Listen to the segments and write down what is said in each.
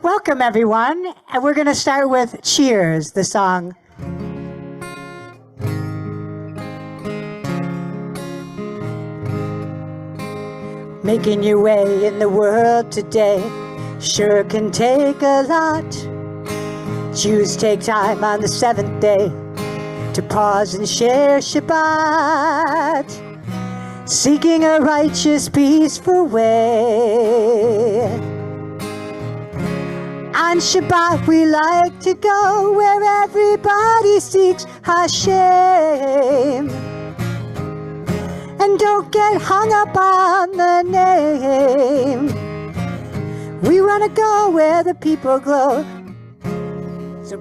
Welcome, everyone. And we're going to start with Cheers, the song. Making your way in the world today sure can take a lot. Jews take time on the seventh day to pause and share Shabbat, seeking a righteous, peaceful way. On Shabbat we like to go where everybody seeks Hashem, and don't get hung up on the name. We want to go where the people glow.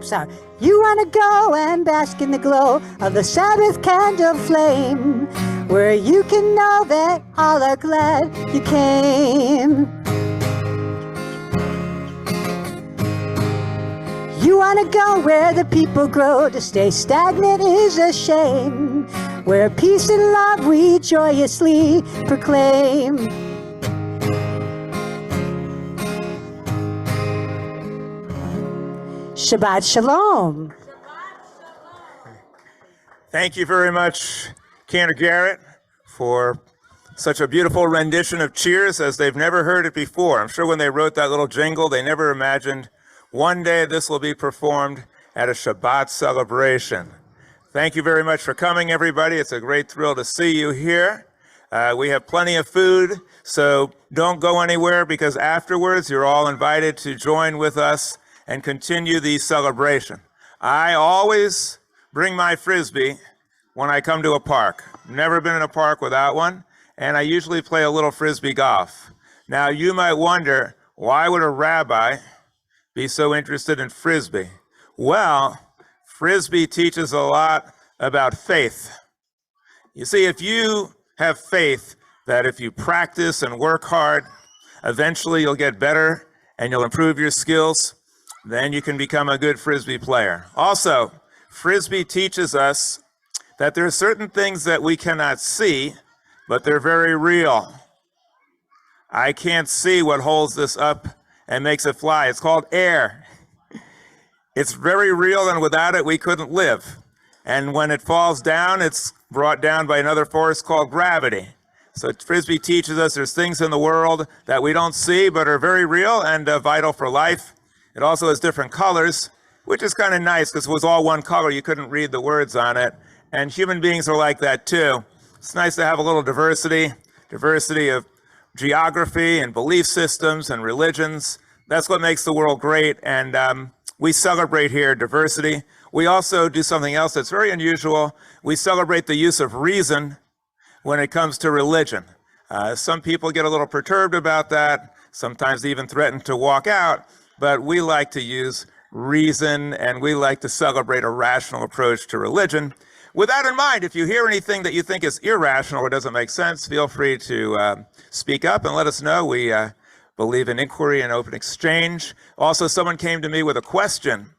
Sorry. You want to go and bask in the glow of the Sabbath candle flame, where you can know that all are glad you came. You want to go where the people grow. To stay stagnant is a shame, where peace and love we joyously proclaim. Shabbat Shalom. Thank you very much, Cantor Garrett, for such a beautiful rendition of Cheers as they've never heard it before. I'm sure when they wrote that little jingle, they never imagined one day this will be performed at a Shabbat celebration. Thank you very much for coming, everybody. It's a great thrill to see you here. We have plenty of food, so don't go anywhere, because afterwards you're all invited to join with us and continue the celebration. I always bring my Frisbee when I come to a park. Never been in a park without one, and I usually play a little Frisbee golf. Now you might wonder, why would a rabbi be so interested in Frisbee? Well, Frisbee teaches a lot about faith. You see, if you have faith that if you practice and work hard, eventually you'll get better and you'll improve your skills, then you can become a good Frisbee player. Also, Frisbee teaches us that there are certain things that we cannot see, but they're very real. I can't see what holds this up and makes it fly. It's called air. It's very real, and without it, we couldn't live. And when it falls down, it's brought down by another force called gravity. So Frisbee teaches us there's things in the world that we don't see, but are very real and vital for life. It also has different colors, which is kind of nice, because if it was all one color, you couldn't read the words on it. And human beings are like that too. It's nice to have a little diversity of geography and belief systems and religions. That's what makes the world great. And we celebrate here diversity. We also do something else that's very unusual. We celebrate the use of reason when it comes to religion. Some people get a little perturbed about that. Sometimes they even threaten to walk out. But we like to use reason, and we like to celebrate a rational approach to religion. With that in mind, if you hear anything that you think is irrational or doesn't make sense, feel free to speak up and let us know. We believe in inquiry and open exchange. Also, someone came to me with a question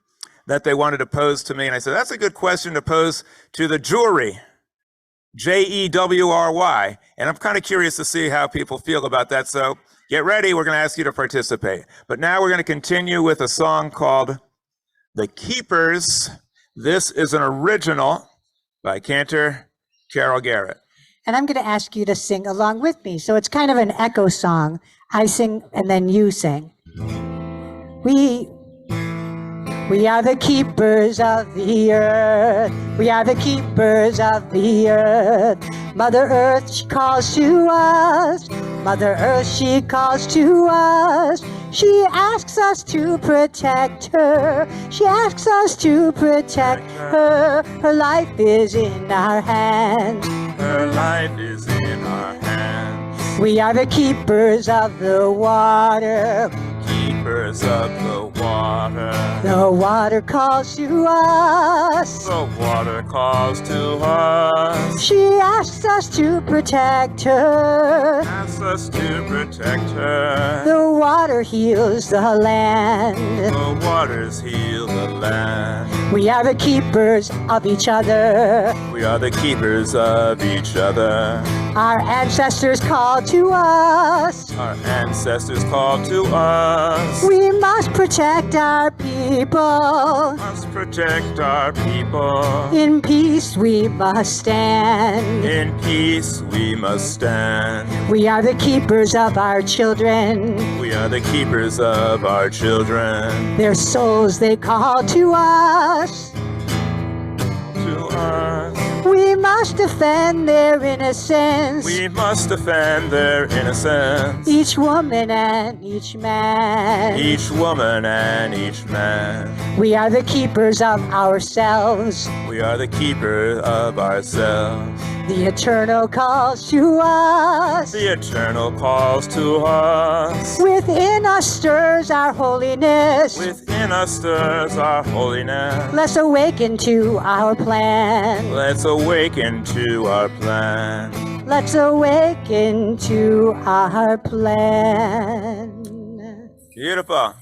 that they wanted to pose to me, and I said, that's a good question to pose to the jury, Jewry. And I'm kind of curious to see how people feel about that. So get ready, we're going to ask you to participate. But now we're going to continue with a song called The Keepers. This is an original by Cantor Carol Garrett. And I'm going to ask you to sing along with me. So it's kind of an echo song. I sing and then you sing. We are the keepers of the earth. We are the keepers of the earth. Mother Earth, she calls to us. Mother Earth, she calls to us. She asks us to protect her. She asks us to protect her. Her life is in our hands. Her life is in our hands. We are the keepers of the water. Keepers of the water. The water calls to us. The water calls to us. She asks us to protect her. Ask us to protect her. The water heals the land. The waters heal the land. We are the keepers of each other. We are the keepers of each other. Our ancestors called to us. Our ancestors called to us. We must protect our people. Must protect our people. In peace we must stand. In peace we must stand. We are the keepers of our children. We are the keepers of our children. Their souls they call to us. To us. We must defend their innocence. We must defend their innocence. Each woman and each man. Each woman and each man. We are the keepers of ourselves. We are the keeper of ourselves. The eternal calls to us. The eternal calls to us. Within us stirs our holiness. Within us stirs our holiness. Let's awaken to our plan. Let's awaken to our plan. Let's awaken to our plan. Beautiful.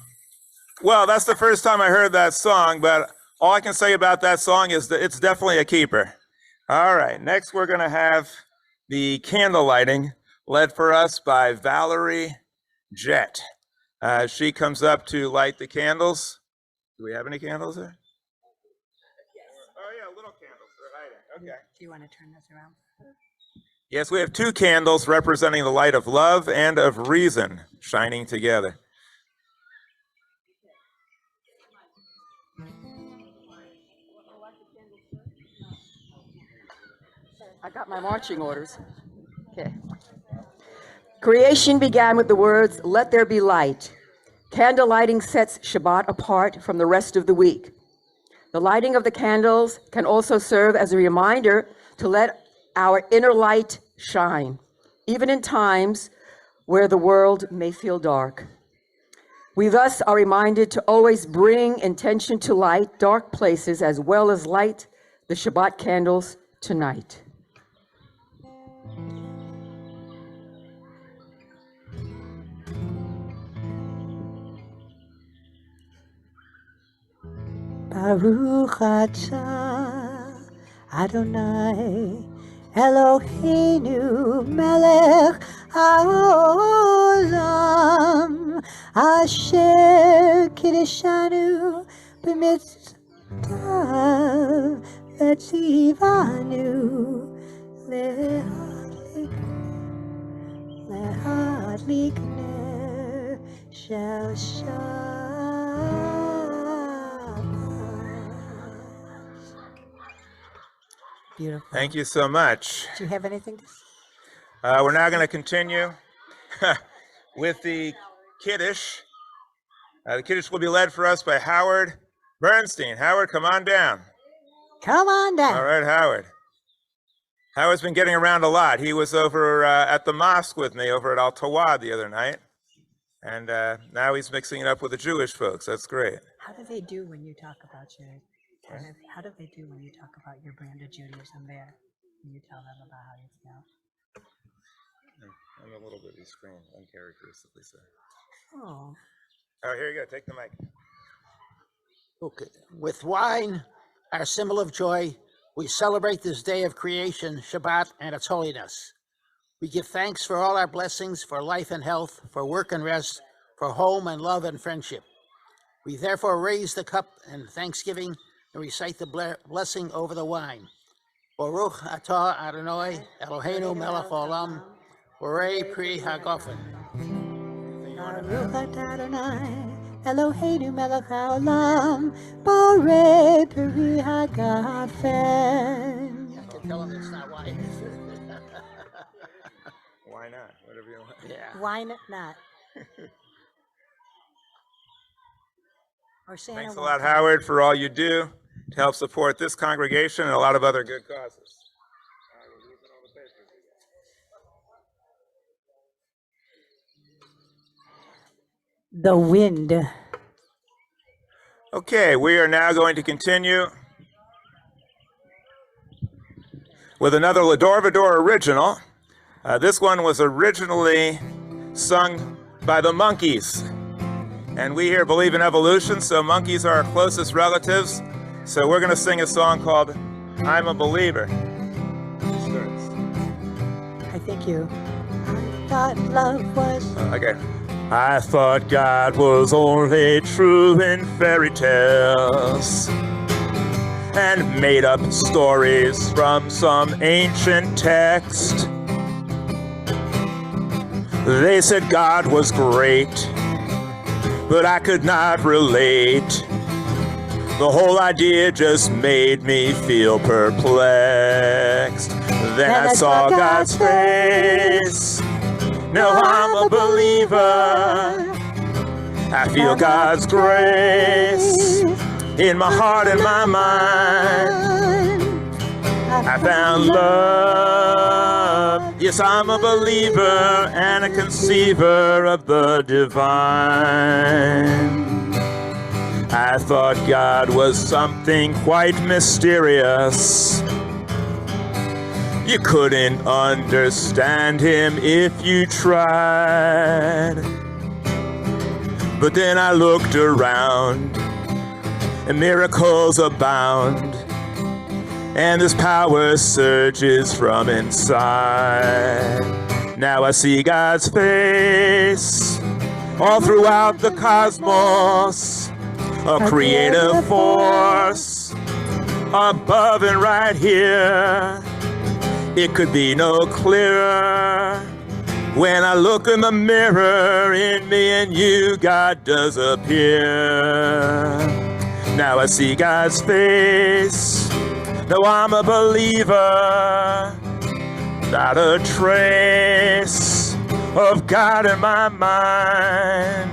Well, that's the first time I heard that song, but all I can say about that song is that it's definitely a keeper. All right, next we're going to have the candle lighting led for us by Valerie Jett. She comes up to light the candles. Do we have any candles there? Oh yeah, little candles. They're hiding. Okay. Do you want to turn this around? Yes, we have two candles representing the light of love and of reason shining together. I got my marching orders. Okay. Creation began with the words, "Let there be light." Candle lighting sets Shabbat apart from the rest of the week. The lighting of the candles can also serve as a reminder to let our inner light shine, even in times where the world may feel dark. We thus are reminded to always bring intention to light dark places as well as light the Shabbat candles tonight. Baruch atah Adonai Eloheinu melech haolam asher kiddushanu b'mitzvah v'tzivanu lehadlik ner shel Shabbat. Beautiful. Thank you so much. Do you have anything to say? We're now going to continue with the Kiddush. The Kiddush will be led for us by Howard Bernstein. Howard, come on down. Come on down. All right, Howard. Howard's been getting around a lot. He was over at the mosque with me over at Al Tawad the other night. And now he's mixing it up with the Jewish folks. That's great. How do they do when you talk about your how do they do when you talk about your brand of Judaism there? When you tell them about how you feel? I'm a little bit of the screen, uncharacteristically so. Oh. All right, here you go. Take the mic. Okay. With wine, our symbol of joy, we celebrate this day of creation, Shabbat, and its holiness. We give thanks for all our blessings, for life and health, for work and rest, for home and love and friendship. We therefore raise the cup in thanksgiving and recite the blessing over the wine. Baruch atah Adonai Eloheinu melech haolam, borei pri hagofen. Baruch atah Adonai Eloheinu melech haolam, borei pri hagofen. I can tell them it's not wine. Why not? Whatever you want. Yeah. Why not? Or Santa Thanks a won't lot, come. Howard, for all you do to help support this congregation and a lot of other good causes. The wind. Okay, we are now going to continue with another L'Dor Va-Dor original. This one was originally sung by the monkeys. And we here believe in evolution, so monkeys are our closest relatives. So we're going to sing a song called I'm a Believer. I think you. I thought love was. Okay. I thought God was only true in fairy tales and made up stories from some ancient text. They said God was great, but I could not relate. The whole idea just made me feel perplexed. Then I saw God's face. Now I'm a believer. I feel God's grace in my heart and my mind. I found love. Yes, I'm a believer and a conceiver of the divine. I thought God was something quite mysterious. You couldn't understand him if you tried. But then I looked around, and miracles abound, and this power surges from inside. Now I see God's face all throughout the cosmos, a creative force above and right here. It could be no clearer. When I look in the mirror, in me and you, God does appear. Now I see God's face. Now I'm a believer. Not a trace of God in my mind.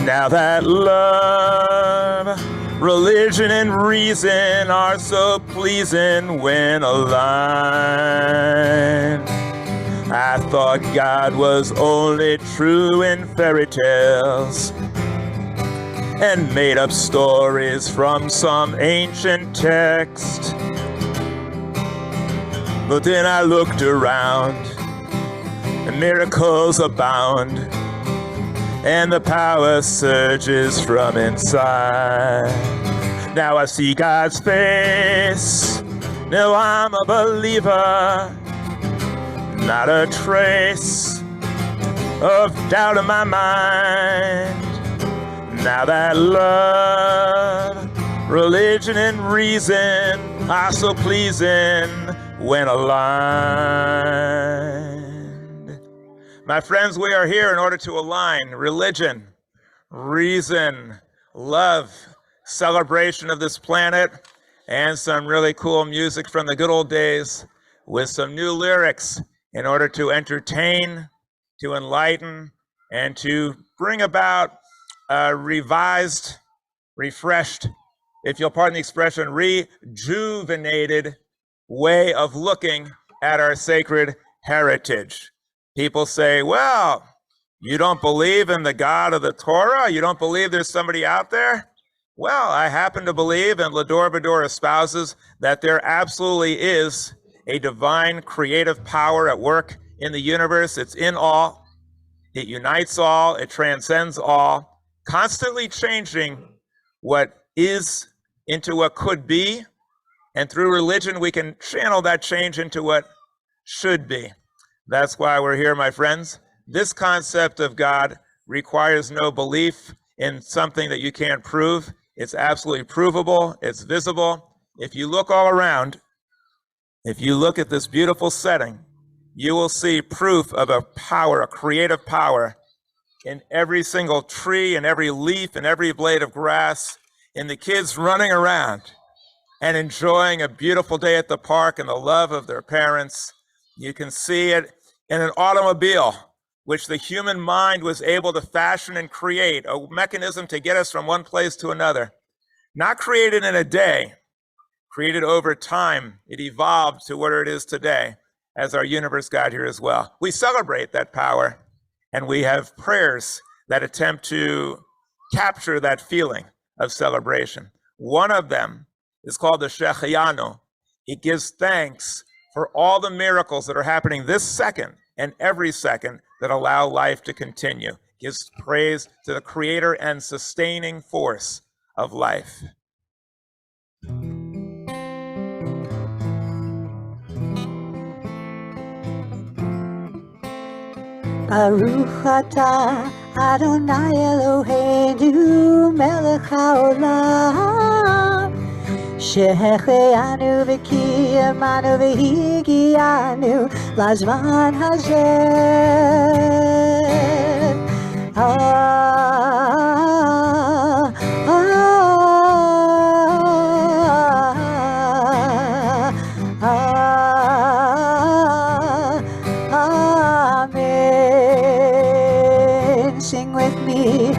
Now that love, religion and reason are so pleasing when aligned. I thought God was only true in fairy tales and made up stories from some ancient text. But then I looked around, and miracles abound, and the power surges from inside. Now I see God's face. Now I'm a believer. Not a trace of doubt in my mind. Now that love, religion and reason are so pleasing when aligned. My friends, we are here in order to align religion, reason, love, celebration of this planet, and some really cool music from the good old days with some new lyrics in order to entertain, to enlighten, and to bring about a revised, refreshed, if you'll pardon the expression, rejuvenated way of looking at our sacred heritage. People say, well, you don't believe in the God of the Torah? You don't believe there's somebody out there? Well, I happen to believe, and L'Dor Va-Dor espouses, that there absolutely is a divine creative power at work in the universe. It's in all. It unites all. It transcends all, constantly changing what is into what could be. And through religion, we can channel that change into what should be. That's why we're here, my friends. This concept of God requires no belief in something that you can't prove. It's absolutely provable. It's visible. If you look all around, if you look at this beautiful setting, you will see proof of a power, a creative power, in every single tree, in every leaf, in every blade of grass, in the kids running around and enjoying a beautiful day at the park and the love of their parents. You can see it in an automobile, which the human mind was able to fashion and create, a mechanism to get us from one place to another. Not created in a day, created over time. It evolved to where it is today as our universe got here as well. We celebrate that power, and we have prayers that attempt to capture that feeling of celebration. One of them is called the Shechianu. It gives thanks for all the miracles that are happening this second and every second that allow life to continue. Gives praise to the creator and sustaining force of life. Baruch atah Adonai Eloheinu melech haolam שהחיינו וקיימנו והגיענו לזמן הזה. Amen. Sing with me.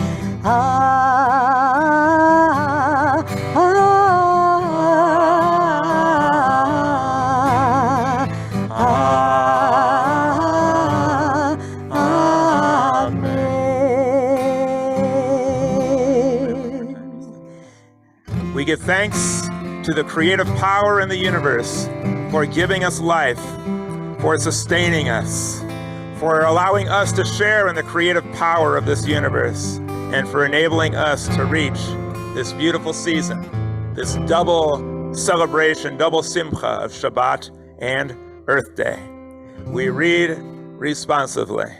We give thanks to the creative power in the universe for giving us life, for sustaining us, for allowing us to share in the creative power of this universe, and for enabling us to reach this beautiful season, this double celebration, double simcha of Shabbat and Earth Day. We read responsively.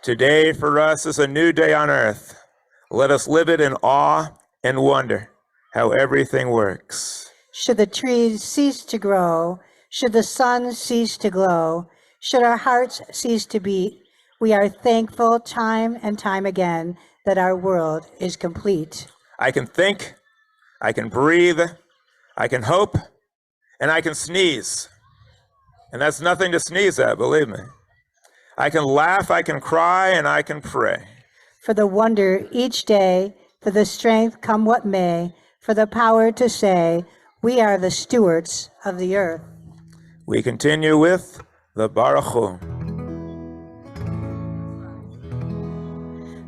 Today for us is a new day on earth. Let us live it in awe and wonder how everything works. Should the trees cease to grow, should the sun cease to glow, should our hearts cease to beat, we are thankful time and time again that our world is complete. I can think, I can breathe, I can hope, and I can sneeze. And that's nothing to sneeze at, believe me. I can laugh, I can cry, and I can pray. For the wonder each day, for the strength come what may, for the power to say, we are the stewards of the earth. We continue with the Baruch Hu.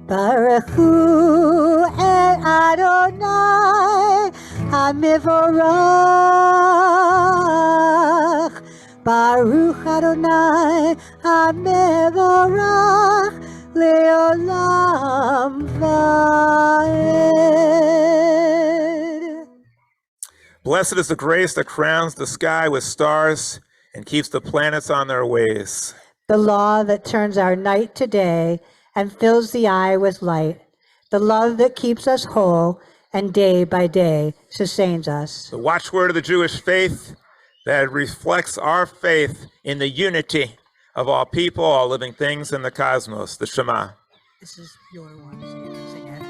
Baruch Hu et Adonai HaMevorach. Baruch Adonai HaMevorach Leolam Vaed. Blessed is the grace that crowns the sky with stars and keeps the planets on their ways. The law that turns our night to day and fills the eye with light. The love that keeps us whole and day by day sustains us. The watchword of the Jewish faith that reflects our faith in the unity of all people, all living things in the cosmos, the Shema. This is your one. Sing it.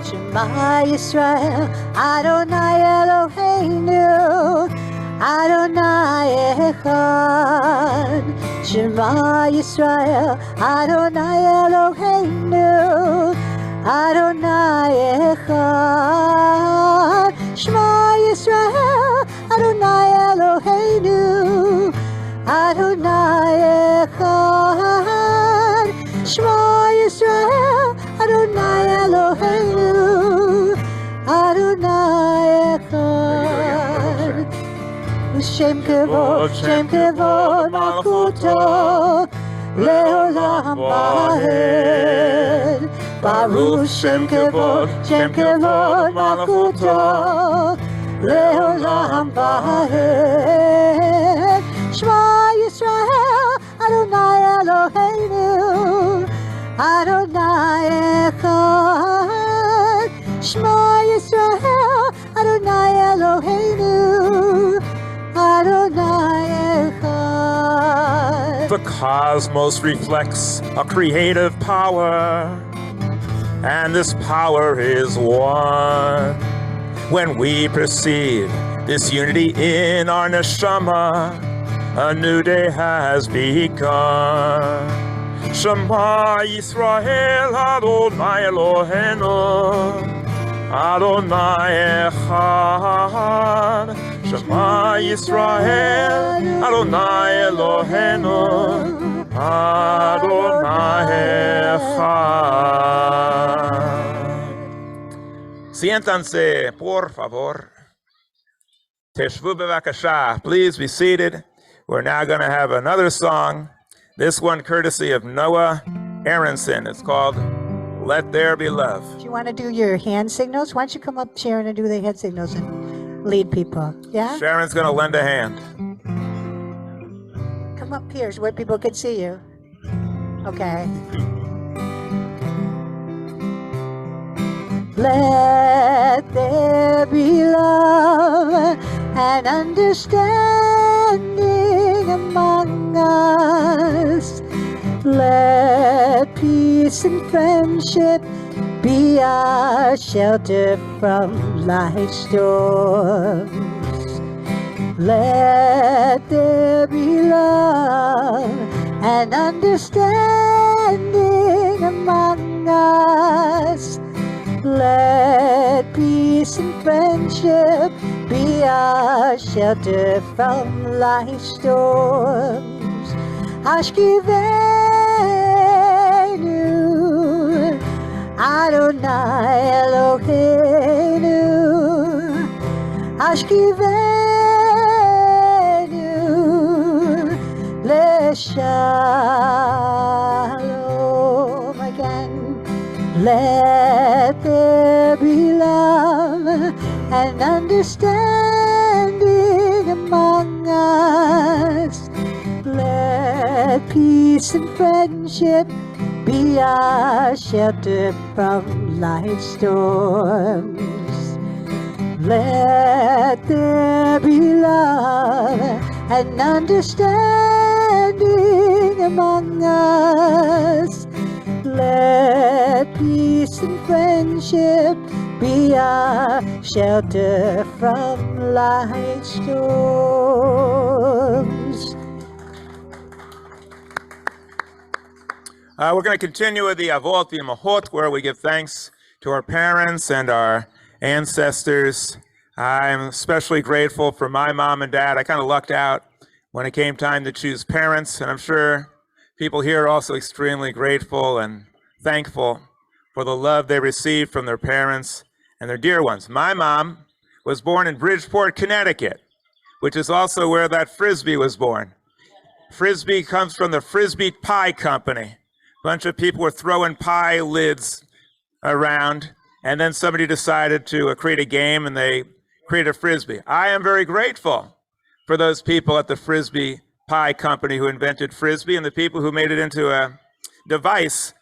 Shema Yisrael, Adonai Eloheinu, Adonai Echad. Shema Yisrael, Adonai Eloheinu, Adonai Echad. Shema Yisrael, Adonai Eloheinu, Adonai Echad. Shema Yisrael, Adonai Eloheinu, Adonai Echad. Shem kevod, malchuto, leolam vaed. Baruch Shem kevod, malchuto, leolam vaed. Shema Yisrael, Adonai Eloheinu, Adonai Echad. Shema Yisrael, Adonai Eloheinu, Adonai Echad. The cosmos reflects a creative power, and this power is one. When we perceive this unity in our neshama, a new day has begun. Shema Yisrael, Adonai Eloheinu, Adonai Echad. Shema Yisrael, Adonai Eloheinu, Adonai Echad. Siéntanse, por favor. Teshvu bevakasha. Please be seated. We're now going to have another song, this one courtesy of Noah Aronson. It's called Let There Be Love. Do you want to do your hand signals? Why don't you come up, Sharon, and do the hand signals and lead people? Yeah? Sharon's going to lend a hand. Come up here so where people can see you. Okay. Let there be love and understanding among us. Let peace and friendship be our shelter from life's storms. Let there be love and understanding among us. Let peace and friendship be our shelter from life's storms. Ashkivenu, Adonai Eloheinu. Ashkivenu, Leshalom again. Let there be love and understanding among us. Let peace and friendship be our shelter from life's storms. Let there be love and understanding among us. Let peace and friendship be our shelter from life's storms. We're going to continue with the Avot V'Imachot, where we give thanks to our parents and our ancestors. I'm especially grateful for my mom and dad. I kind of lucked out when it came time to choose parents, and I'm sure people here are also extremely grateful and thankful for the love they received from their parents and their dear ones. My mom was born in Bridgeport, Connecticut, which is also where that Frisbee was born. Frisbee comes from the Frisbee Pie Company. A bunch of people were throwing pie lids around, and then somebody decided to create a game, and they created a Frisbee. I am very grateful for those people at the Frisbee Pie Company who invented Frisbee and the people who made it into a device.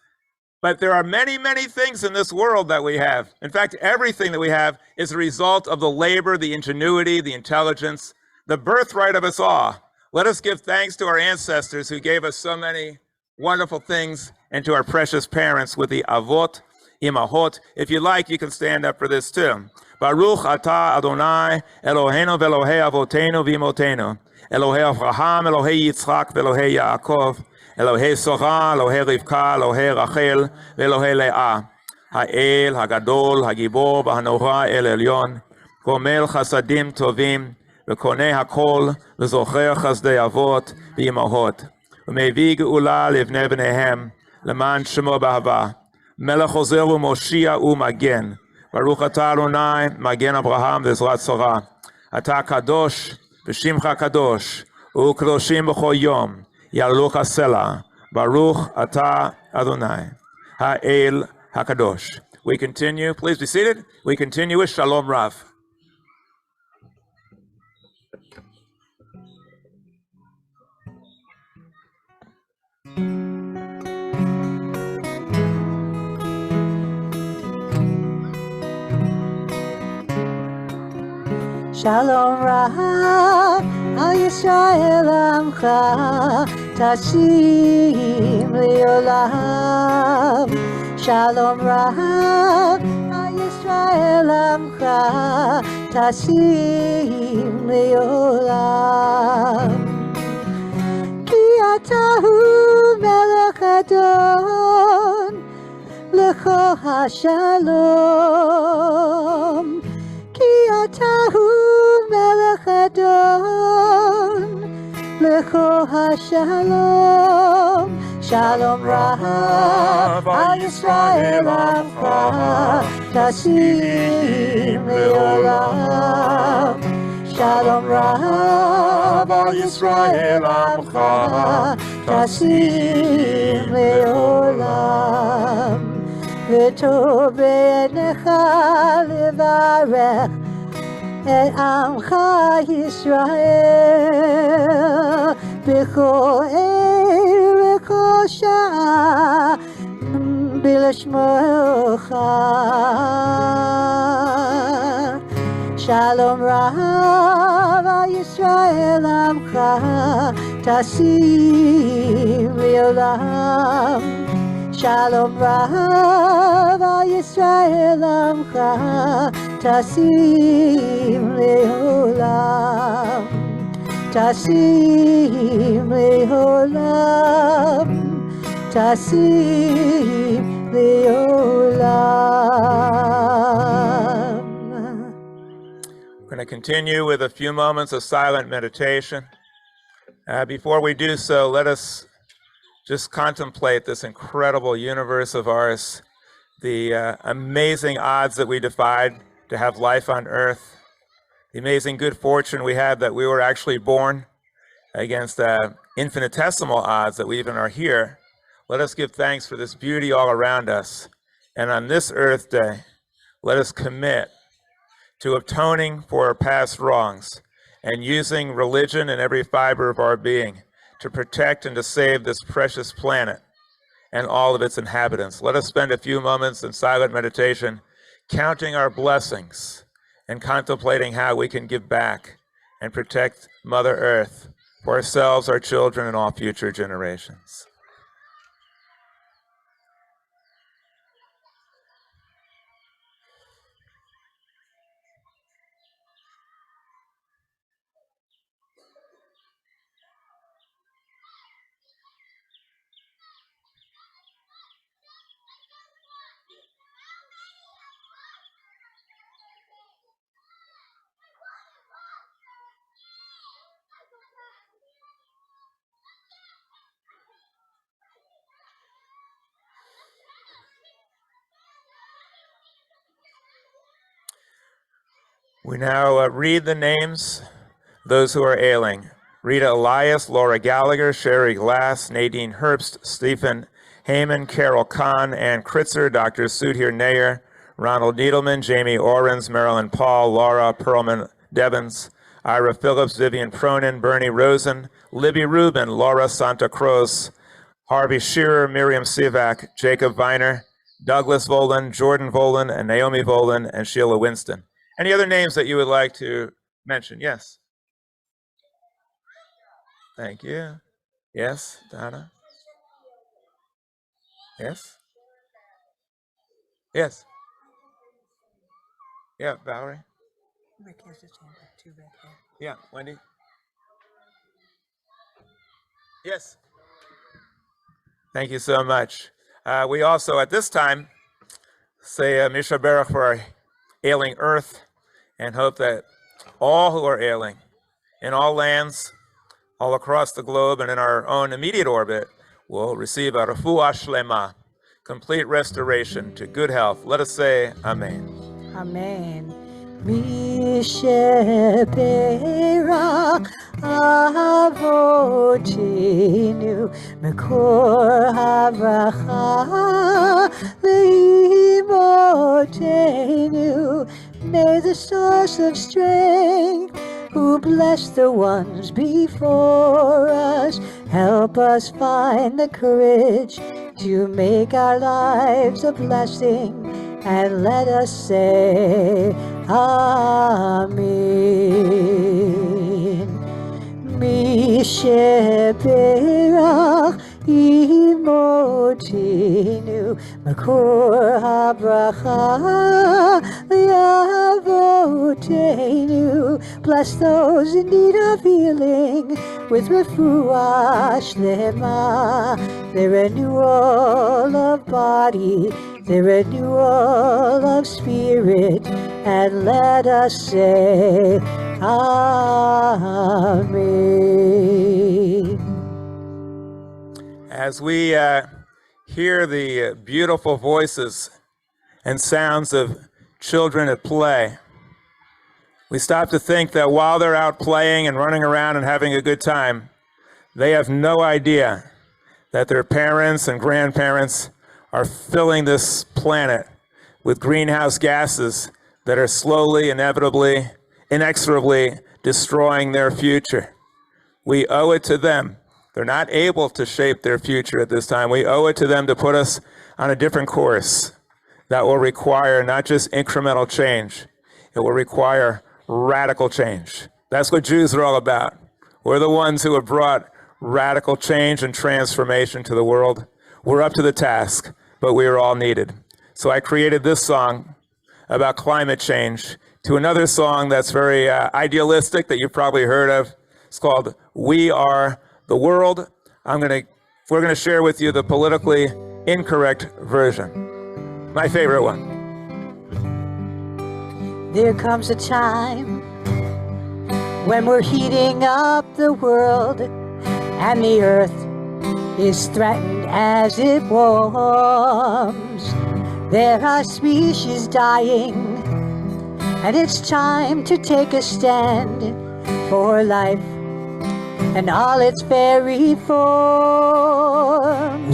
But there are many, many things in this world that we have. In fact, everything that we have is a result of the labor, the ingenuity, the intelligence, the birthright of us all. Let us give thanks to our ancestors who gave us so many wonderful things, and to our precious parents with the Avot Imachot. If you like, you can stand up for this too. Baruch atah Adonai Eloheinu v'Elohei Avotenu v'Imotenu, Elohei Avraham, Elohei Yitzchak, v'Elohei Yaakov, Elohei Sorah, Elohei Rivka, Elohei Rachel, v'Elohei Leah, Ha'el, Hagadol, Hagibor, V'Hanora, El Elyon, Gomel Chasadim Tovim, V'Konei Hakol, V'Zocher Chazdei Avot v'Imachot, V'Mevii Geula Livnei Bneihem, Leman Shemo B'Ahava, Melech Ozer U'Moshiach U'Magen, Baruch atah Adonai, Magen Abraham v'Ezrat Sarah, Atah Kadosh, v'Shimcha Kadosh, U'Kadoshim b'Chol Yom, Ya'aluch HaSela, Baruch atah Adonai, Ha'el HaKadosh. We continue, please be seated. We continue with Shalom Rav. Shalom Rav, Al Yisrael Amcha, Tashim Leolam. Shalom Rav, Al Yisrael Amcha, Tashim Leolam. Ki atahu melech adon, lecho hashalom. Ki atahu melech adon, lecho hashalom. Shalom Rav, Al Yisrael Amcha, Tasim leolam. Shalom Rav al Yisrael Amcha. Tasim leolam. V'tov be'enecha levarech et Amcha Yisrael b'chol eir v'chol sha'ah b'lashmocha. Shalom Rav al Yisrael Amcha Tasim leolam. Shalom Rav al Yisrael Amcha Tasim leolam. Tasim leolam. Tasim leolam. We're going to continue with a few moments of silent meditation. Before we do so, let us just contemplate this incredible universe of ours, the amazing odds that we defied to have life on Earth, the amazing good fortune we had that we were actually born against infinitesimal odds that we even are here. Let us give thanks for this beauty all around us. And on this Earth Day, let us commit to atoning for our past wrongs and using religion in every fiber of our being to protect and to save this precious planet and all of its inhabitants. Let us spend a few moments in silent meditation counting our blessings and contemplating how we can give back and protect Mother Earth for ourselves, our children, and all future generations. We now read the names, those who are ailing. Rita Elias, Laura Gallagher, Sherry Glass, Nadine Herbst, Stephen Heyman, Carol Kahn, Ann Kritzer, Dr. Sudhir Nair, Ronald Needleman, Jamie Orens, Marilyn Paul, Laura Perlman Devens, Ira Phillips, Vivian Pronin, Bernie Rosen, Libby Rubin, Laura Santa Cruz, Harvey Shearer, Miriam Sivak, Jacob Viner, Douglas Volan, Jordan Volan, and Naomi Volan, and Sheila Winston. Any other names that you would like to mention? Yes. Thank you. Yes, Donna. Yes. Yes. Yeah, Valerie. Rick has his hand up too back there. Yeah, Wendy. Yes. Thank you so much. We also, at this time, say Misha Berach for our ailing earth and hope that all who are ailing in all lands, all across the globe and in our own immediate orbit will receive a refuah shlema, complete restoration to good health. Let us say Amen. Amen. Misheberach avotenu mekor havracha leimotenu. May the source of strength, who bless the ones before us, help us find the courage to make our lives a blessing. And let us say Amen. Misheberach imotenu makor habracha yavotenu. Bless those in need of healing with refuah shlema, the renewal of body, the renewal of spirit, and let us say Amen. As we hear the beautiful voices and sounds of children at play. We stop to think that while they're out playing and running around and having a good time, they have no idea that their parents and grandparents are filling this planet with greenhouse gases that are slowly, inevitably, inexorably destroying their future. We owe it to them. They're not able to shape their future at this time. We owe it to them to put us on a different course that will require not just incremental change, it will require radical change. That's what Jews are all about. We're the ones who have brought radical change and transformation to the world. We're up to the task, but we are all needed. So I created this song about climate change to another song that's very idealistic that you've probably heard of. It's called We Are the World. We're gonna share with you the politically incorrect version. My favorite one. There comes a time when we're heating up the world and the earth is threatened as it warms. There are species dying, and it's time to take a stand for life and all its very forms.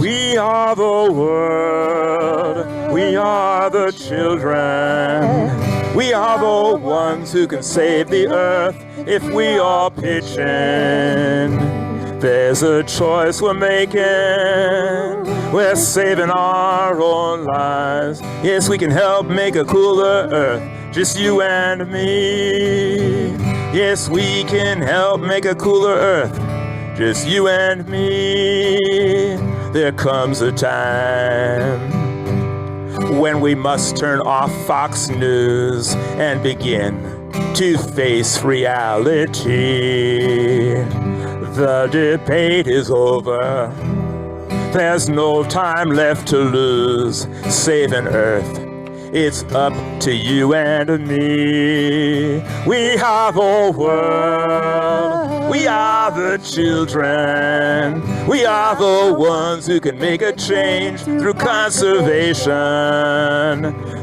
We are the world, we are the children, we are the ones who can save the earth if we all pitch in. There's a choice we're making, we're saving our own lives. Yes, we can help make a cooler earth, just you and me. Yes, we can help make a cooler earth, just you and me. There comes a time when we must turn off Fox News and begin to face reality. The debate is over. There's no time left to lose. Saving Earth, it's up to you and me. We are the world. We are the children. We are the ones who can make a change through conservation.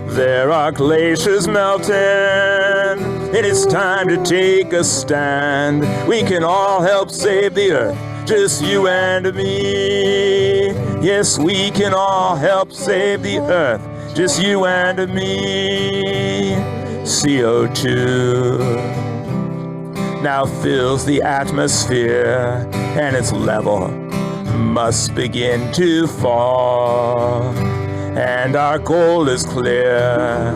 There are glaciers melting, and it's time to take a stand. We can all help save the earth, just you and me. Yes, we can all help save the earth, just you and me. CO2 now fills the atmosphere, and its level must begin to fall. And our goal is clear.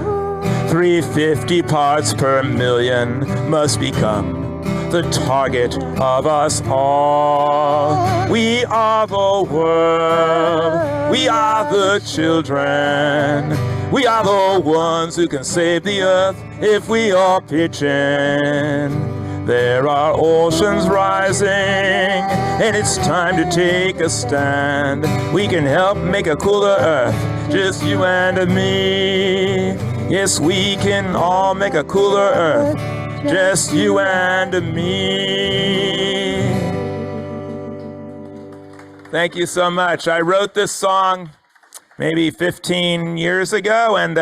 350 parts per million must become the target of us all. We are the world. We are the children. We are the ones who can save the earth if we all pitch in. There are oceans rising, and it's time to take a stand. We can help make a cooler earth, just you and me. Yes, we can all make a cooler earth, just you and me. Thank you so much. I wrote this song maybe 15 years ago, and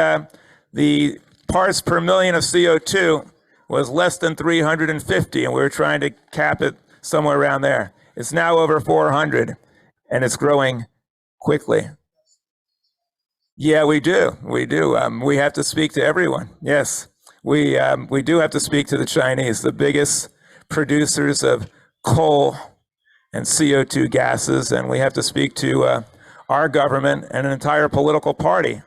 the parts per million of CO2 was less than 350, and we were trying to cap it somewhere around there. It's now over 400, and it's growing quickly. Yeah, we do. We do. We have to speak to everyone. Yes, we do have to speak to the Chinese, the biggest producers of coal and CO2 gases, and we have to speak to our government and an entire political party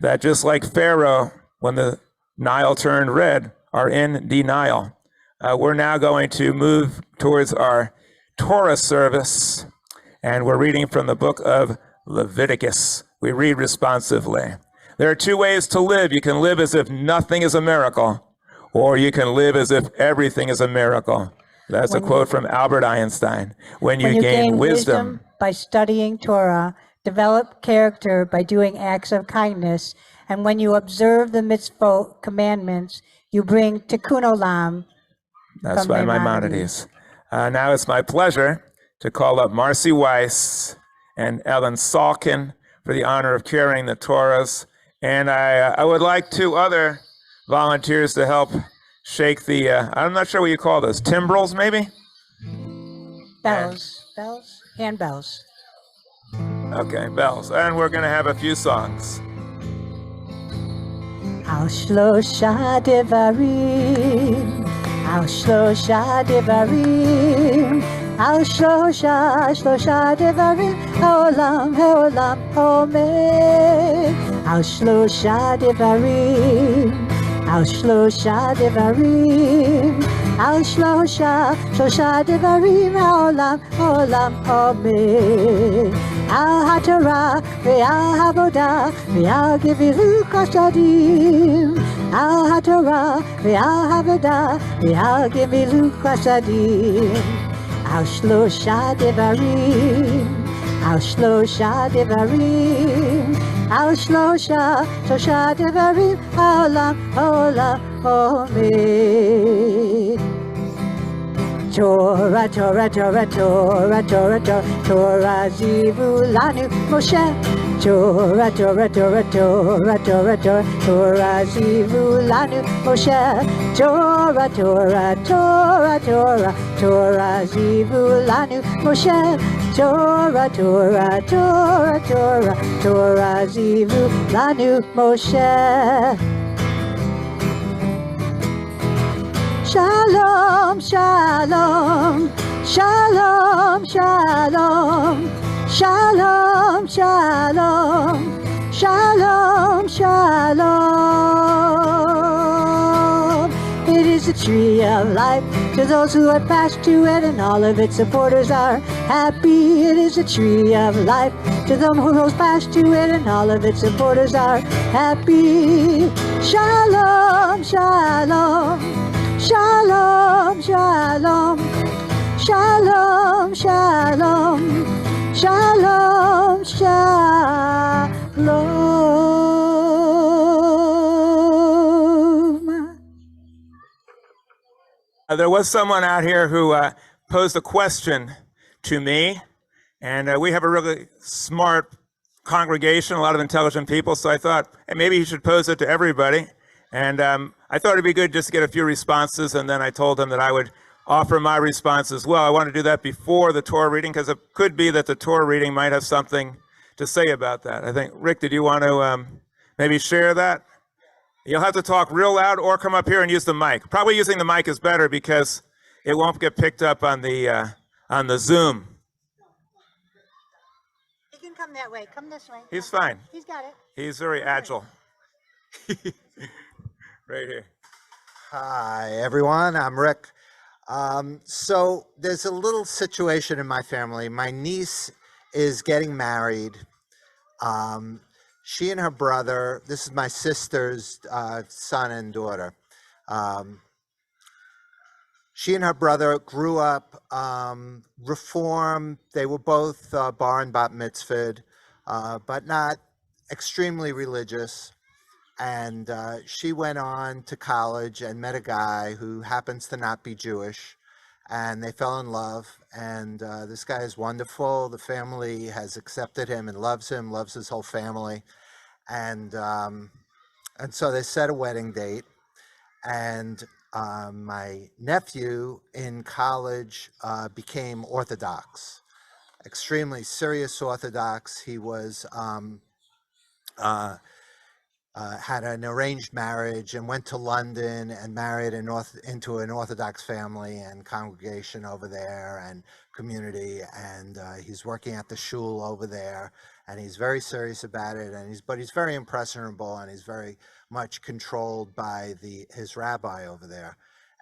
that, just like Pharaoh, when the Nile turned red, are in denial. We're now going to move towards our Torah service, and we're reading from the book of Leviticus. We read responsively. There are two ways to live. You can live as if nothing is a miracle, or you can live as if everything is a miracle. That's a quote from Albert Einstein. When you gain wisdom by studying Torah, develop character by doing acts of kindness, and when you observe the mitzvot commandments, you bring tikkun olam. That's by Maimonides. Now it's my pleasure to call up Marcy Weiss and Ellen Salkin for the honor of carrying the Torahs And I would like 2 other volunteers to help shake the, I'm not sure what you call those, timbrels maybe? Bells, bells, handbells. Okay, bells. And we're going to have a few songs. Al shlosha devarim, al shlosha devarim, al shlosha devarim, haolam omed. Al shlosha devarim, al shlosha devarim, al shlosha devarim, haolam omed. Al haTorah ve'al havodah ve'al gevilu chasadim. Al haTorah ve'al havodah ve'al gevilu chasadim. Al shlosha devarim, al shlosha devarim, al shlosha devarim, haolam omed. Torah, Torah, Torah, Torah, Torah, Torah, Torah, zivu lanu Moshe. Torah, Torah, Torah, Torah, Torah, Torah, Torah, zivu lanu Moshe. Torah, Torah, Torah, Torah, Torah, zivu lanu Moshe. Torah, Torah, Torah, Torah, Torah, zivu lanu Moshe. Shalom, shalom, shalom, shalom, shalom, shalom, shalom, shalom. It is the tree of life to those who have passed to it, and all of its supporters are happy. It is the tree of life to them who have passed to it, and all of its supporters are happy. Shalom, shalom. Shalom, shalom, shalom, shalom, shalom, shalom. There was someone out here who posed a question to me, and we have a really smart congregation, a lot of intelligent people, so I thought, hey, maybe he should pose it to everybody. And I thought it'd be good just to get a few responses, and then I told him that I would offer my response as well. I want to do that before the Torah reading, because it could be that the Torah reading might have something to say about that. I think, Rick, did you want to maybe share that? You'll have to talk real loud or come up here and use the mic. Probably using the mic is better because it won't get picked up on the Zoom. He can come that way. Come this way. He's fine. He's got it. He's very agile. Right here. Hi, everyone. I'm Rick. So there's a little situation in my family. My niece is getting married. She and her brother, this is my sister's son and daughter. She and her brother grew up Reform. They were both bar and bat mitzvahed, but not extremely religious. And she went on to college and met a guy who happens to not be Jewish, and they fell in love. And this guy is wonderful. The family has accepted him and loves his whole family. And so they set a wedding date. And my nephew in college became Orthodox, extremely serious Orthodox. He was had an arranged marriage and went to London and married into an Orthodox family and congregation over there and community. And he's working at the shul over there, and he's very serious about it. And but he's very impressionable, and he's very much controlled by his rabbi over there.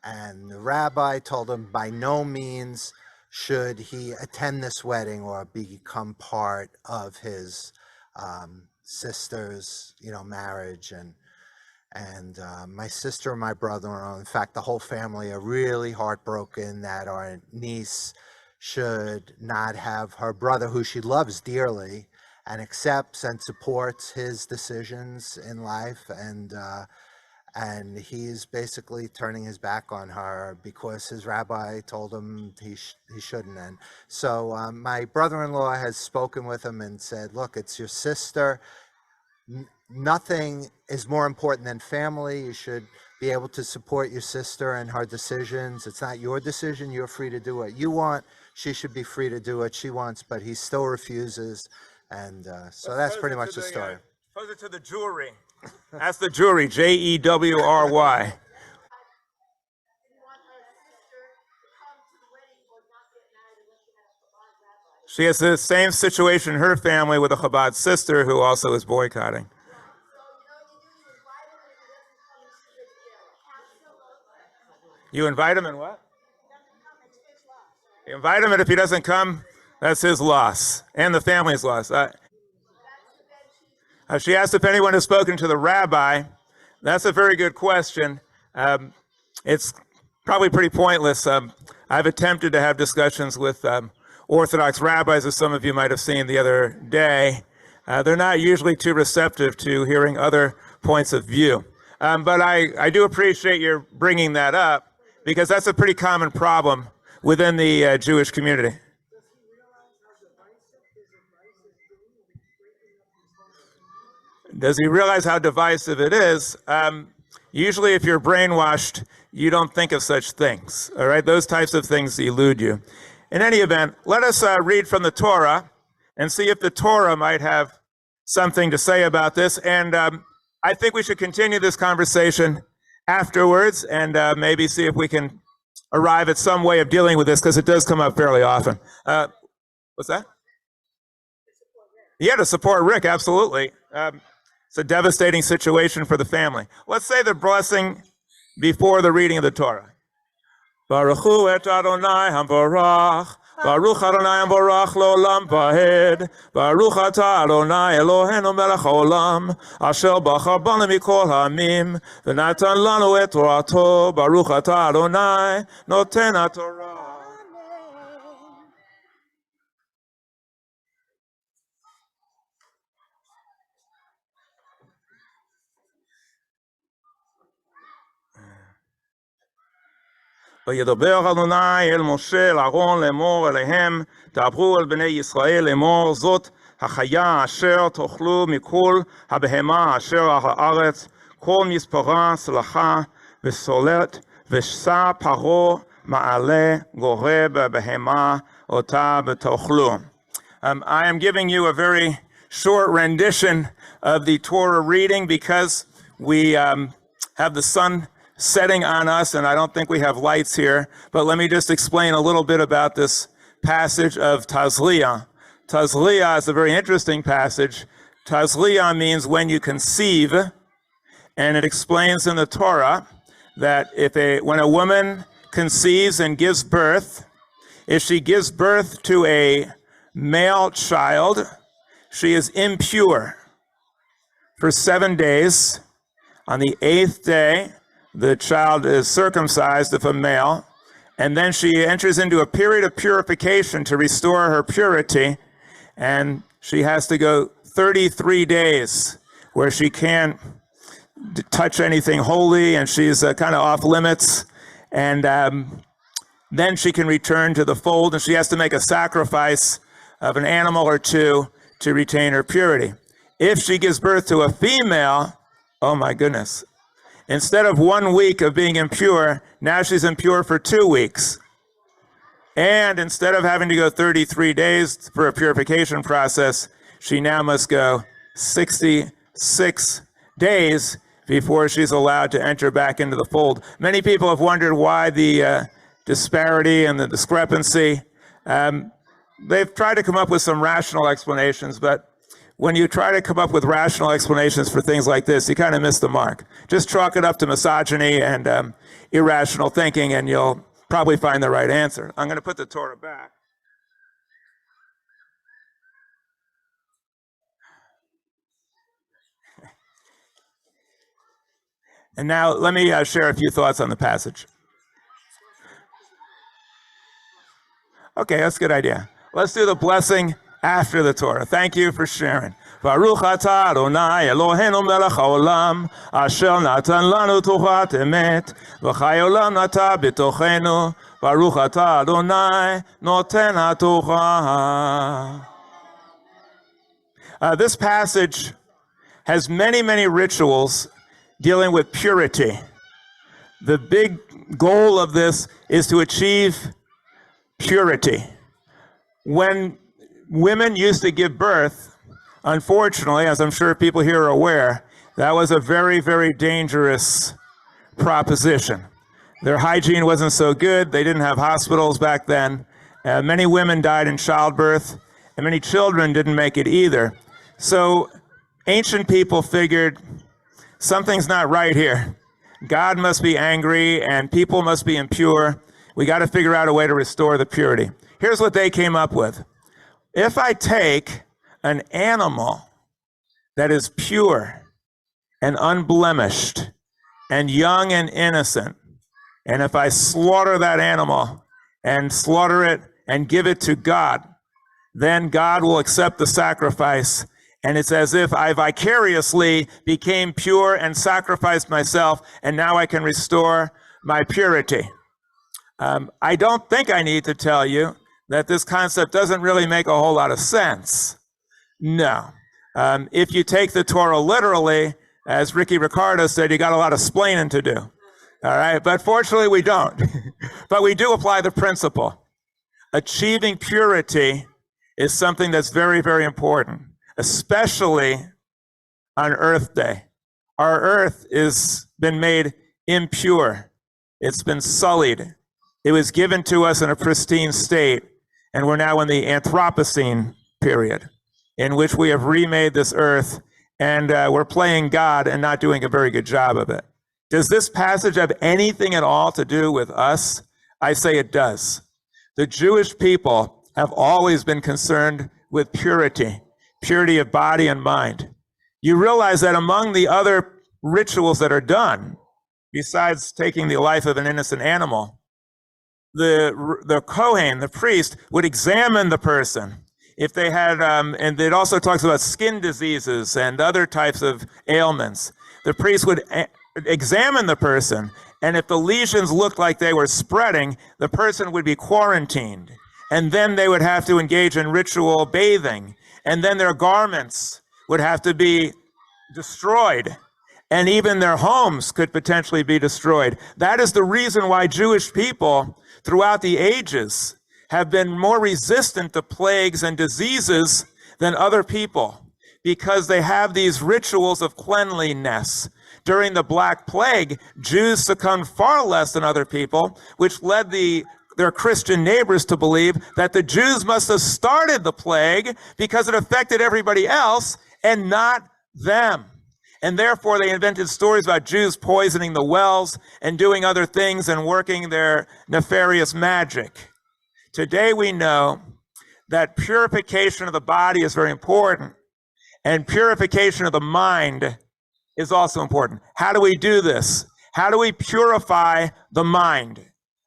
And the rabbi told him by no means should he attend this wedding or become part of his sister's, marriage. And my sister and my brother-in-law, in fact, the whole family are really heartbroken that our niece should not have her brother, who she loves dearly and accepts and supports his decisions in life. And he's basically turning his back on her because his rabbi told him he shouldn't. And so my brother-in-law has spoken with him and said, look, it's your sister. nothing is more important than family. You should be able to support your sister and her decisions. It's not your decision. You're free to do what you want. She should be free to do what she wants, but he still refuses. And so that's pretty much the story. Pose it to the jury. That's the jury, Jewry. She has the same situation in her family with a Chabad sister who also is boycotting. You invite him and what? You invite him, and if he doesn't come, that's his loss and the family's loss. She asked if anyone has spoken to the rabbi. That's a very good question. It's probably pretty pointless. I've attempted to have discussions with Orthodox rabbis, as some of you might have seen the other day. They're not usually too receptive to hearing other points of view. But I do appreciate your bringing that up, because that's a pretty common problem within the Jewish community. Does he realize how divisive it is? Usually if you're brainwashed, you don't think of such things, all right? Those types of things elude you. In any event, let us read from the Torah and see if the Torah might have something to say about this. And I think we should continue this conversation afterwards and maybe see if we can arrive at some way of dealing with this, because it does come up fairly often. What's that? Yeah, to support Rick, absolutely. It's a devastating situation for the family. Let's say the blessing before the reading of the Torah. Baruch hu et Adonai hamvarach, Baruch Adonai hamvarach leolam vaed, Baruch atah Adonai Eloheinu melech haolam, asher bachar banu mikol ha'amim, v'natan lanu et torato, Baruch atah Adonai noten haTorah. וידבר אדוני אל משה אל אהרון לאמור אליהם, דברו אל בני ישראל לאמור, זאת החיה אשר תאכלו מכל הבהמה אשר על הארץ, כל מספרה צלחה וסולת, ושא פרעה מעלה גורה בבהמה אותה ותאכלו. I am giving you a very short rendition of the Torah reading because we have the sun setting on us, and I don't think we have lights here, but let me just explain a little bit about this passage of Tazliah. Tazliah is a very interesting passage. Tazliah means when you conceive, and it explains in the Torah that when a woman conceives and gives birth, if she gives birth to a male child, she is impure for 7 days. On the 8th day, the child is circumcised if a male, and then she enters into a period of purification to restore her purity, and she has to go 33 days where she can't touch anything holy, and she's kind of off limits, and then she can return to the fold, and she has to make a sacrifice of an animal or two to retain her purity. If she gives birth to a female, oh my goodness, instead of 1 week of being impure, now she's impure for 2 weeks. And instead of having to go 33 days for a purification process, she now must go 66 days before she's allowed to enter back into the fold. Many people have wondered why the disparity and the discrepancy. They've tried to come up with some rational explanations, but when you try to come up with rational explanations for things like this, you kind of miss the mark. Just chalk it up to misogyny and irrational thinking, and you'll probably find the right answer. I'm going to put the Torah back. And now let me share a few thoughts on the passage. Okay, that's a good idea. Let's do the blessing after the Torah. Thank you for sharing. Baruch atah Adonai Eloheinu melech haolam, asher natan lanu torat emet, v'chai olam nata b'tochenu, Baruch atah Adonai noten haTorah. This passage has many, many rituals dealing with purity. The big goal of this is to achieve purity. When women used to give birth, unfortunately, as I'm sure people here are aware, that was a very, very dangerous proposition. Their hygiene wasn't so good. They didn't have hospitals back then. Many women died in childbirth, and many children didn't make it either. So ancient people figured something's not right here. God must be angry, and people must be impure. We got to figure out a way to restore the purity. Here's what they came up with. If I take an animal that is pure and unblemished and young and innocent, and if I slaughter that animal and slaughter it and give it to God, then God will accept the sacrifice. And it's as if I vicariously became pure and sacrificed myself, and now I can restore my purity. I don't think I need to tell you that this concept doesn't really make a whole lot of sense. No. If you take the Torah literally, as Ricky Ricardo said, you got a lot of splaining to do. All right, but fortunately we don't. But we do apply the principle. Achieving purity is something that's very, very important, especially on Earth Day. Our earth has been made impure. It's been sullied. It was given to us in a pristine state, and we're now in the Anthropocene period, in which we have remade this earth, and we're playing God and not doing a very good job of it. Does this passage have anything at all to do with us? I say it does. The Jewish people have always been concerned with purity of body and mind. You realize that among the other rituals that are done, besides taking the life of an innocent animal, the Kohen, the priest, would examine the person. If they had, and it also talks about skin diseases and other types of ailments, the priest would examine the person, and if the lesions looked like they were spreading, the person would be quarantined, and then they would have to engage in ritual bathing, and then their garments would have to be destroyed, and even their homes could potentially be destroyed. That is the reason why Jewish people throughout the ages have been more resistant to plagues and diseases than other people, because they have these rituals of cleanliness. During the Black Plague, Jews succumbed far less than other people, which led their Christian neighbors to believe that the Jews must have started the plague because it affected everybody else and not them. And therefore, they invented stories about Jews poisoning the wells and doing other things and working their nefarious magic. Today, we know that purification of the body is very important, and purification of the mind is also important. How do we do this? How do we purify the mind?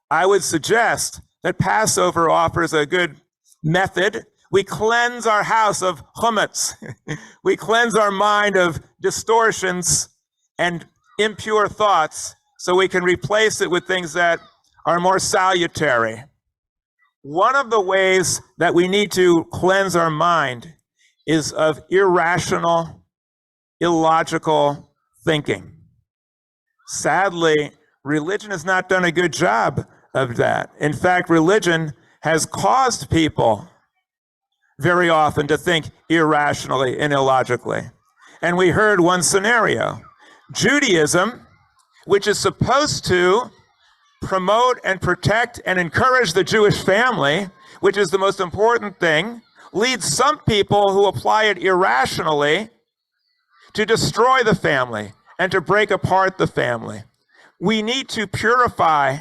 I would suggest that Passover offers a good method. We cleanse our house of chametz. We cleanse our mind of distortions and impure thoughts so we can replace it with things that are more salutary. One of the ways that we need to cleanse our mind is of irrational, illogical thinking. Sadly, religion has not done a good job of that. In fact, religion has caused people very often to think irrationally and illogically. And we heard one scenario. Judaism, which is supposed to promote and protect and encourage the Jewish family, which is the most important thing, leads some people who apply it irrationally to destroy the family and to break apart the family. We need to purify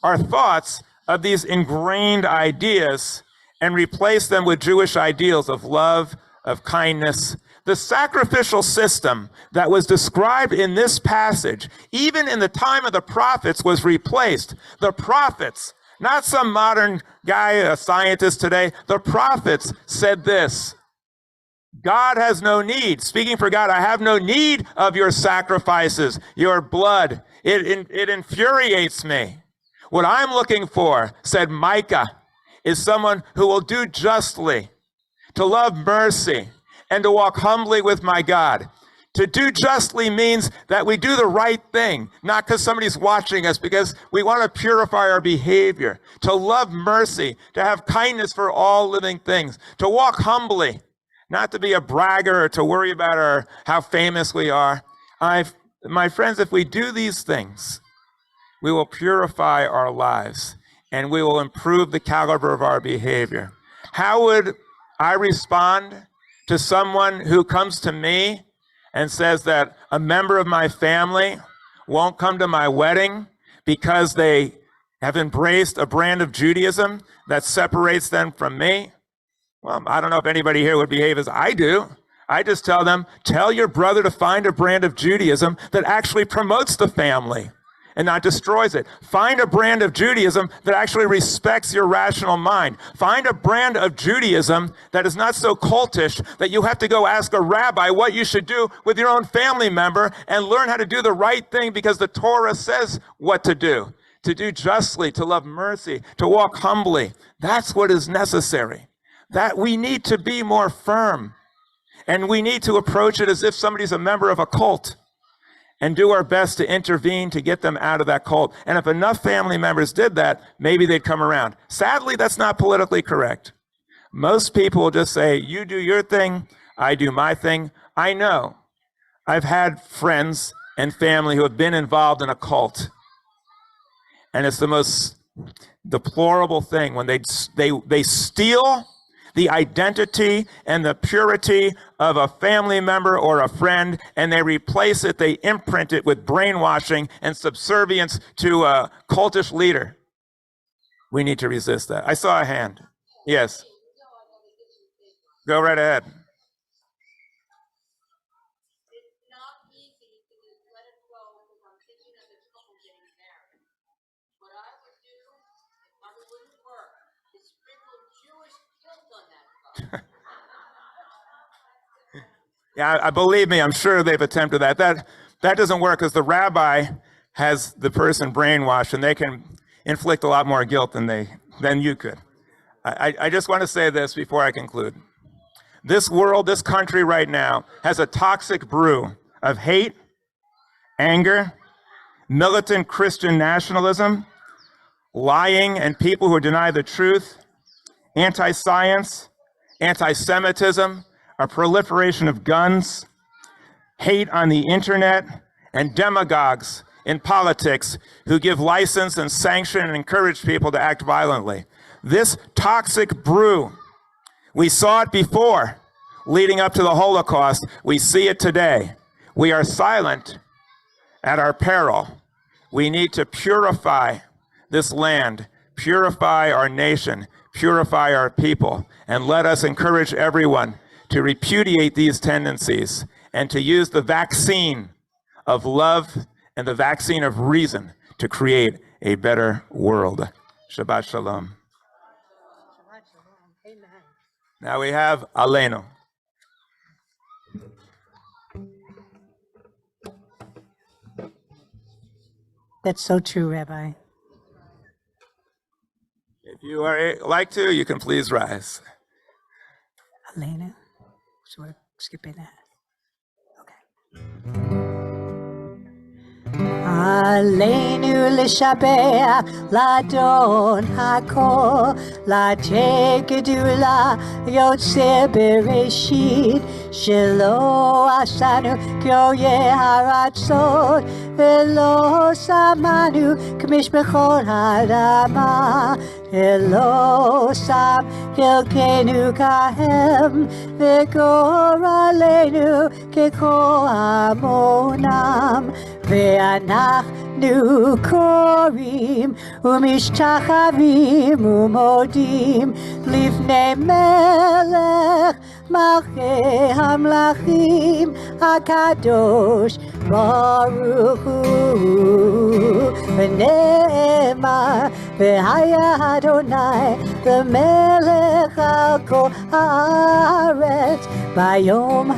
our thoughts of these ingrained ideas and replace them with Jewish ideals of love, of kindness. The sacrificial system that was described in this passage, even in the time of the prophets, was replaced. The prophets, not some modern guy, a scientist today, the prophets said this: God has no need. Speaking for God, I have no need of your sacrifices, your blood. It infuriates me. What I'm looking for, said Micah, is someone who will do justly, to love mercy, and to walk humbly with my God. To do justly means that we do the right thing, not because somebody's watching us, because we want to purify our behavior, to love mercy, to have kindness for all living things, to walk humbly, not to be a bragger or to worry about how famous we are. My friends, if we do these things, we will purify our lives and we will improve the caliber of our behavior. How would I respond to someone who comes to me and says that a member of my family won't come to my wedding because they have embraced a brand of Judaism that separates them from me? Well, I don't know if anybody here would behave as I do. I just tell them, tell your brother to find a brand of Judaism that actually promotes the family and not destroys it. Find a brand of Judaism that actually respects your rational mind. Find a brand of Judaism that is not so cultish that you have to go ask a rabbi what you should do with your own family member, and learn how to do the right thing because the Torah says what to do justly, to love mercy, to walk humbly. That's what is necessary. That we need to be more firm, and we need to approach it as if somebody's a member of a cult, and do our best to intervene to get them out of that cult. And if enough family members did that, maybe they'd come around. Sadly, that's not politically correct. Most people will just say, you do your thing, I do my thing. I know. I've had friends and family who have been involved in a cult. And it's the most deplorable thing when they steal the identity and the purity of a family member or a friend, and they replace it, they imprint it with brainwashing and subservience to a cultish leader. We need to resist that. I saw a hand. Yes. Go right ahead. Yeah, I believe me, I'm sure they've attempted that. That doesn't work because the rabbi has the person brainwashed, and they can inflict a lot more guilt than you could. I just want to say this before I conclude. This world, this country right now has a toxic brew of hate, anger, militant Christian nationalism, lying and people who deny the truth, anti-science, anti-Semitism, a proliferation of guns, hate on the internet, and demagogues in politics who give license and sanction and encourage people to act violently. This toxic brew, we saw it before, leading up to the Holocaust. We see it today. We are silent at our peril. We need to purify this land, purify our nation, purify our people, and let us encourage everyone to repudiate these tendencies and to use the vaccine of love and the vaccine of reason to create a better world. Shabbat Shalom. Now we have Aleinu. That's so true, Rabbi. If you are like to, you can please rise. Elena, so we're skipping that. Okay. Aleinu l'shabach l'Adon hakol, l'atei gedula yotzei bereshit, shelo asanu k'oyei haratzot, velo samanu k'mishpachot ha'adama, velo sam חלקנו כהם, וגורלנו ככל המונם, ואנחנו קוראים ומשתחווים ומודים לפני מלך מלכי המלכים הקדוש ברוך הוא. ונאמר והיה אדוני למלך על כל הארץ, ביום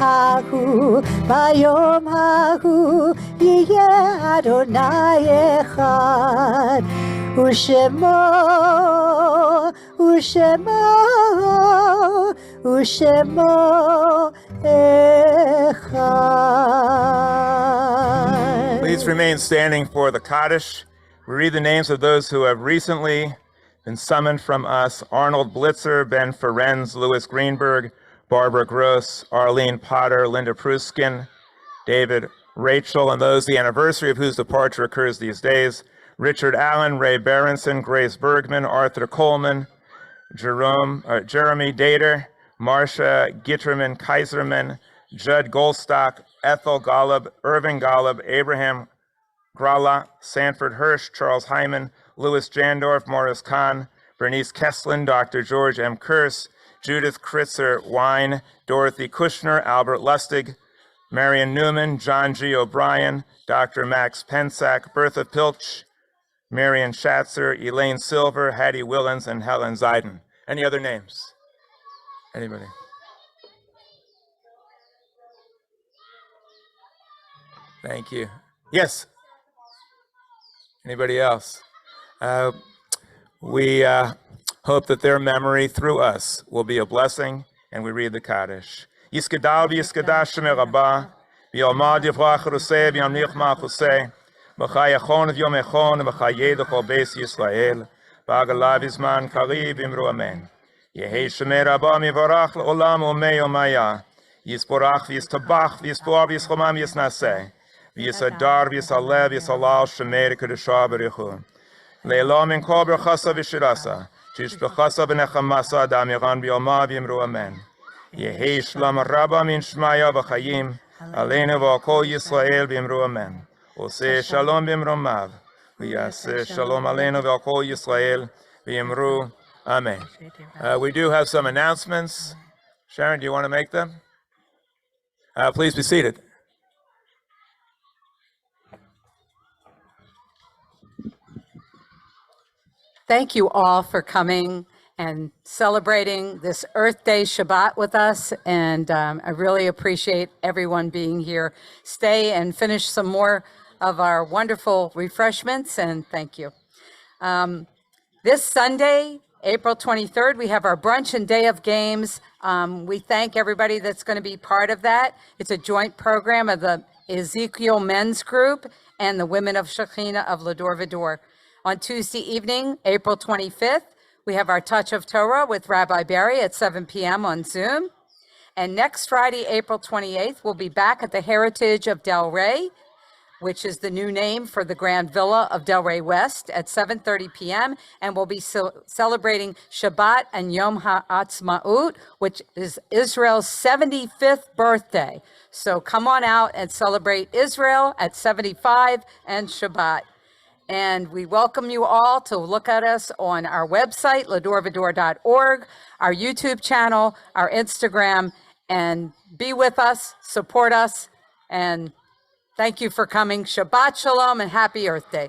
ההוא יהיה אדוני אחד, ושמו echad. Please remain standing for the Kaddish. We read the names of those who have recently been summoned from us: Arnold Blitzer, Ben Ferenz, Louis Greenberg, Barbara Gross, Arlene Potter, Linda Pruskin, David Rachel, and those the anniversary of whose departure occurs these days: Richard Allen, Ray Berenson, Grace Bergman, Arthur Coleman, Jeremy Dater, Marcia Gitterman Kaiserman, Judd Goldstock, Ethel Golub, Irving Golub, Abraham Gralla, Sanford Hirsch, Charles Hyman, Louis Jandorf, Morris Kahn, Bernice Kesslin, Dr. George M. Kurse, Judith Kritzer Wine, Dorothy Kushner, Albert Lustig, Marion Newman, John G. O'Brien, Dr. Max Pensack, Bertha Pilch, Marion Schatzer, Elaine Silver, Hattie Willens, and Helen Zeiden. Any other names? Anybody? Thank you. Yes? Anybody else? We hope that their memory through us will be a blessing, and we read the Kaddish. Yiskadal v'yiskadash shemeh rabba, v'yomad yivrach ruseh, v'yamnich ma'chuseh, v'chayachon v'yomechon, v'chayeh d'chol beis Yisrael, v'agalav izman kariv imru amen. Yehei shemeh rabba mivarach l'olam umei omaya, yisporach v'yistabach, v'yispor v'yischomam v'yisnaseh, v'yisadar v'yisaleh v'yisalal shemeh d'kedusha b'richu. Le'elam min kol berchasa v'shirasa, tishbechasa v'nechamasa adamiran b'yomah v'imru amen. Yehi shlam rabba min shmaya v'chayim, aleinu v'akol Yisrael v'imru amen. Oseh shalom b'imromav, v'yaseh shalom aleinu v'akol Yisrael v'imru amen. We do have some announcements. Sharon, do you want to make them? Please be seated. Thank you all for coming and celebrating this Earth Day Shabbat with us. And I really appreciate everyone being here. Stay and finish some more of our wonderful refreshments, and thank you. This Sunday, April 23rd, we have our brunch and day of games. We thank everybody that's going to be part of that. It's a joint program of the Ezekiel Men's Group and the Women of Shekhinah of L'Dor Va-Dor. On Tuesday evening, April 25th, we have our Touch of Torah with Rabbi Barry at 7 p.m. on Zoom. And next Friday, April 28th, we'll be back at the Heritage of Delray, which is the new name for the Grand Villa of Delray West, at 7:30 p.m. And we'll be celebrating Shabbat and Yom HaAtzmaut, which is Israel's 75th birthday. So come on out and celebrate Israel at 75 and Shabbat. And we welcome you all to look at us on our website, ledorvador.org, our YouTube channel, our Instagram, and be with us, support us, and thank you for coming. Shabbat Shalom and happy Earth Day.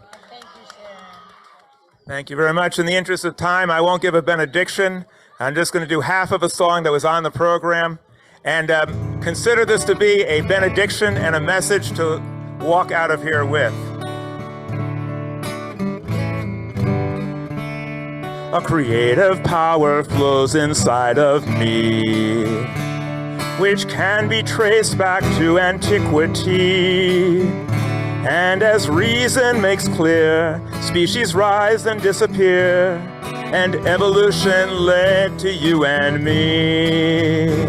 Thank you very much. In the interest of time, I won't give a benediction. I'm just going to do half of a song that was on the program. And consider this to be a benediction and a message to walk out of here with. A creative power flows inside of me, which can be traced back to antiquity. And as reason makes clear, species rise and disappear, and evolution led to you and me.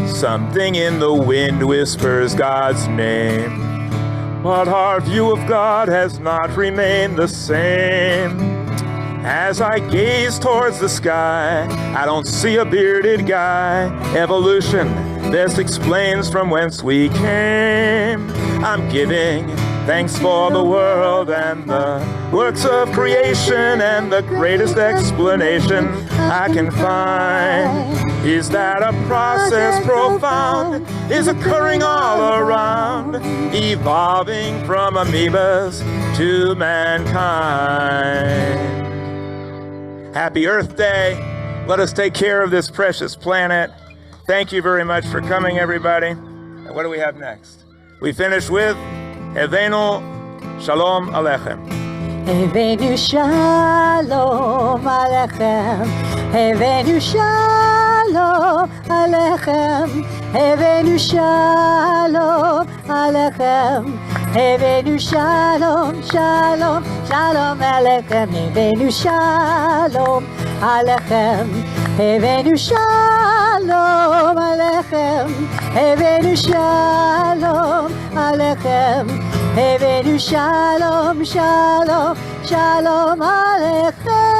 Something in the wind whispers God's name, but our view of God has not remained the same. As I gaze towards the sky, I don't see a bearded guy. Evolution, this explains from whence we came. I'm giving thanks for the world and the works of creation, and the greatest explanation I can find is that a process profound is occurring all around, evolving from amoebas to mankind. Happy Earth Day. Let us take care of this precious planet. Thank you very much for coming, everybody. And what do we have next? We finish with Hevenu Shalom Aleichem. Hevenu Shalom Aleichem. Hevenu Shalom Shalom Alechem, Hebenu Shalom Alechem, Hebenu Shalom, Shalom, Shalom Alechem, Hebenu Shalom Alechem, Hebenu Shalom Alechem, Hebenu Shalom Alechem, Hebenu Shalom, Shalom, Shalom Alechem.